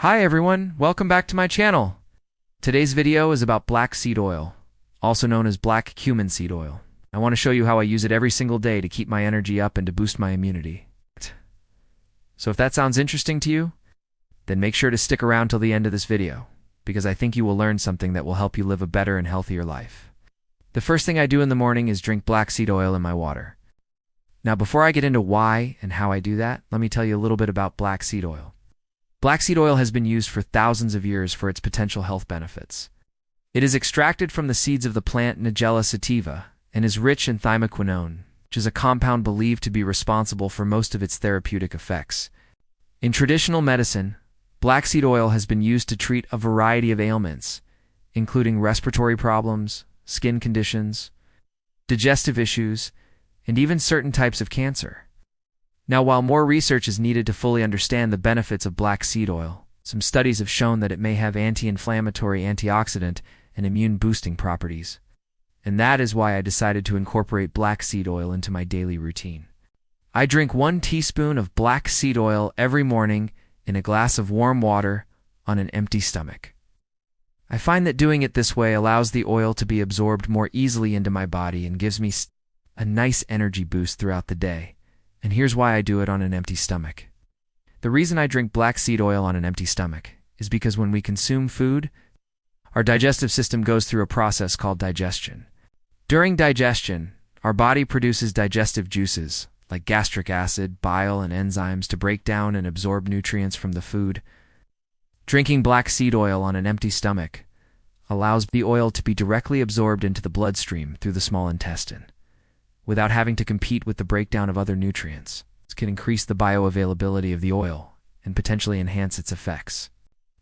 Hi everyone, welcome back to my channel. Today's video is about black seed oil, also known as black cumin seed oil. I want to show you how I use it every single day to keep my energy up and to boost my immunity. So if that sounds interesting to you, then make sure to stick around till the end of this video, because I think you will learn something that will help you live a better and healthier life. The first thing I do in the morning is drink black seed oil in my water. Now before I get into why and how I do that, let me tell you a little bit about black seed oil. Black seed oil has been used for thousands of years for its potential health benefits. It is extracted from the seeds of the plant Nigella sativa and is rich in thymoquinone, which is a compound believed to be responsible for most of its therapeutic effects. In traditional medicine, black seed oil has been used to treat a variety of ailments, including respiratory problems, skin conditions, digestive issues, and even certain types of cancer. Now, while more research is needed to fully understand the benefits of black seed oil, some studies have shown that it may have anti-inflammatory, antioxidant, and immune-boosting properties. And that is why I decided to incorporate black seed oil into my daily routine. I drink 1 teaspoon of black seed oil every morning in a glass of warm water on an empty stomach. I find that doing it this way allows the oil to be absorbed more easily into my body and gives me a nice energy boost throughout the day. And here's why I do it on an empty stomach. The reason I drink black seed oil on an empty stomach is because when we consume food, our digestive system goes through a process called digestion. During digestion, our body produces digestive juices like gastric acid, bile, and enzymes to break down and absorb nutrients from the food. Drinking black seed oil on an empty stomach allows the oil to be directly absorbed into the bloodstream through the small intestine, without having to compete with the breakdown of other nutrients. This can increase the bioavailability of the oil and potentially enhance its effects.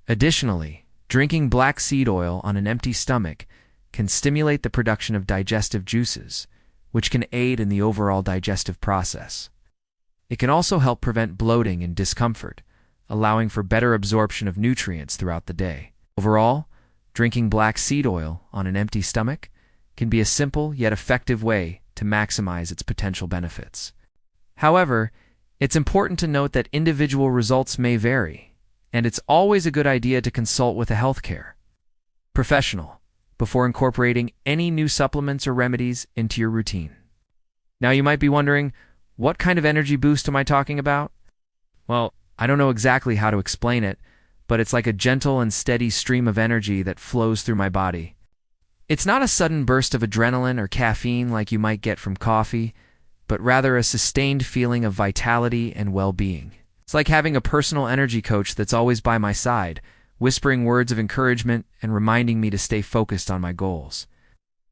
Additionally, drinking black seed oil on an empty stomach can stimulate the production of digestive juices, which can aid in the overall digestive process. It can also help prevent bloating and discomfort, allowing for better absorption of nutrients throughout the day. Overall, drinking black seed oil on an empty stomach can be a simple yet effective way to maximize its potential benefits. However, it's important to note that individual results may vary, and it's always a good idea to consult with a healthcare professional before incorporating any new supplements or remedies into your routine. Now you might be wondering, what kind of energy boost am I talking about? Well, I don't know exactly how to explain it, but it's like a gentle and steady stream of energy that flows through my body. It's not a sudden burst of adrenaline or caffeine like you might get from coffee, but rather a sustained feeling of vitality and well-being. It's like having a personal energy coach that's always by my side, whispering words of encouragement and reminding me to stay focused on my goals.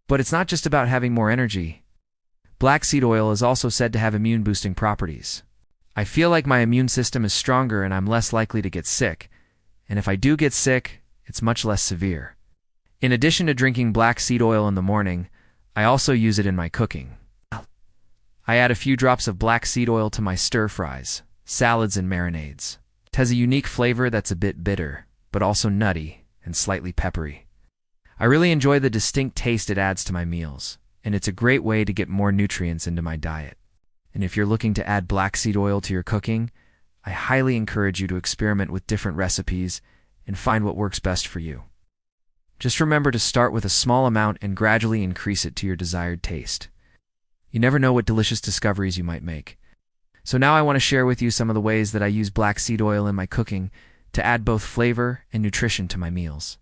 But it's not just about having more energy. Black seed oil is also said to have immune-boosting properties. I feel like my immune system is stronger and I'm less likely to get sick, and if I do get sick, it's much less severe. In addition to drinking black seed oil in the morning, I also use it in my cooking. I add a few drops of black seed oil to my stir-fries, salads, and marinades. It has a unique flavor that's a bit bitter, but also nutty and slightly peppery. I really enjoy the distinct taste it adds to my meals, and it's a great way to get more nutrients into my diet. And if you're looking to add black seed oil to your cooking, I highly encourage you to experiment with different recipes and find what works best for you. Just remember to start with a small amount and gradually increase it to your desired taste. You never know what delicious discoveries you might make. So now I want to share with you some of the ways that I use black seed oil in my cooking to add both flavor and nutrition to my meals.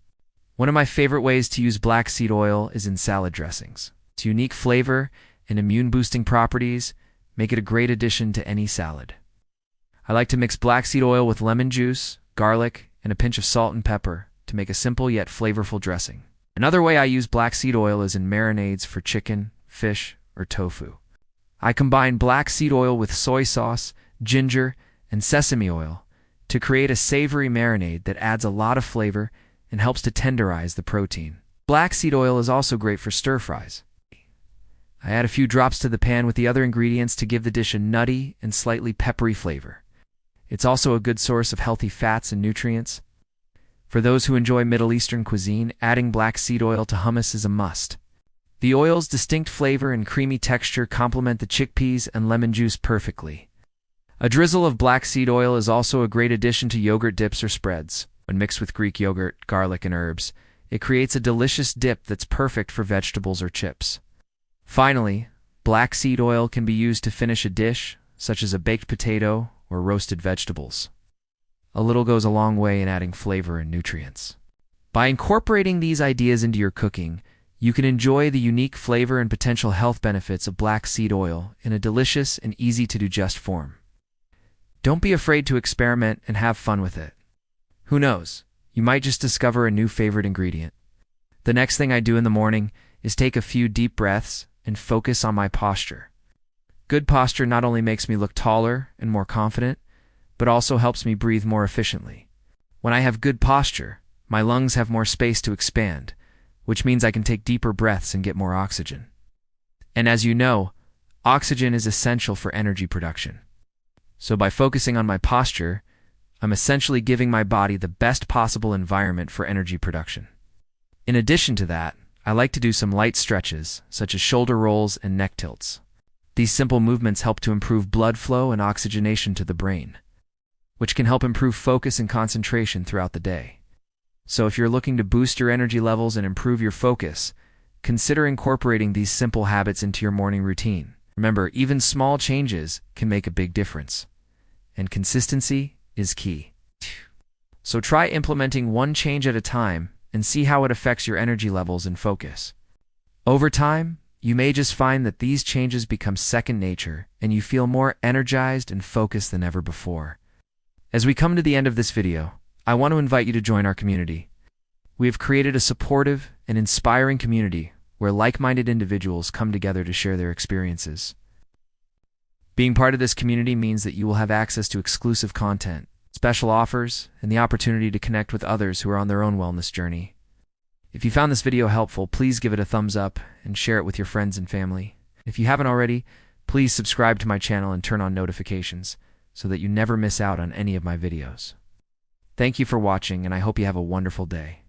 One of my favorite ways to use black seed oil is in salad dressings. Its unique flavor and immune-boosting properties make it a great addition to any salad. I like to mix black seed oil with lemon juice, garlic, and a pinch of salt and pepper to make a simple yet flavorful dressing. Another way I use black seed oil is in marinades for chicken, fish, or tofu. I combine black seed oil with soy sauce, ginger, and sesame oil to create a savory marinade that adds a lot of flavor and helps to tenderize the protein. Black seed oil is also great for stir-fries. I add a few drops to the pan with the other ingredients to give the dish a nutty and slightly peppery flavor. It's also a good source of healthy fats and nutrients. For those who enjoy Middle Eastern cuisine, adding black seed oil to hummus is a must. The oil's distinct flavor and creamy texture complement the chickpeas and lemon juice perfectly. A drizzle of black seed oil is also a great addition to yogurt dips or spreads. When mixed with Greek yogurt, garlic, and herbs, it creates a delicious dip that's perfect for vegetables or chips. Finally, black seed oil can be used to finish a dish, such as a baked potato or roasted vegetables. A little goes a long way in adding flavor and nutrients. By incorporating these ideas into your cooking, you can enjoy the unique flavor and potential health benefits of black seed oil in a delicious and easy-to-digest form. Don't be afraid to experiment and have fun with it. Who knows, you might just discover a new favorite ingredient. The next thing I do in the morning is take a few deep breaths and focus on my posture. Good posture not only makes me look taller and more confident, but also helps me breathe more efficiently. When I have good posture, my lungs have more space to expand, which means I can take deeper breaths and get more oxygen. And as you know, oxygen is essential for energy production. So by focusing on my posture, I'm essentially giving my body the best possible environment for energy production. In addition to that, I like to do some light stretches, such as shoulder rolls and neck tilts. These simple movements help to improve blood flow and oxygenation to the brain, which can help improve focus and concentration throughout the day. So if you're looking to boost your energy levels and improve your focus, consider incorporating these simple habits into your morning routine. Remember, even small changes can make a big difference, and consistency is key. So try implementing one change at a time and see how it affects your energy levels and focus. Over time, you may just find that these changes become second nature and you feel more energized and focused than ever before. As we come to the end of this video, I want to invite you to join our community. We have created a supportive and inspiring community where like-minded individuals come together to share their experiences. Being part of this community means that you will have access to exclusive content, special offers, and the opportunity to connect with others who are on their own wellness journey. If you found this video helpful, please give it a thumbs up and share it with your friends and family. If you haven't already, please subscribe to my channel and turn on notifications so that you never miss out on any of my videos. Thank you for watching, and I hope you have a wonderful day.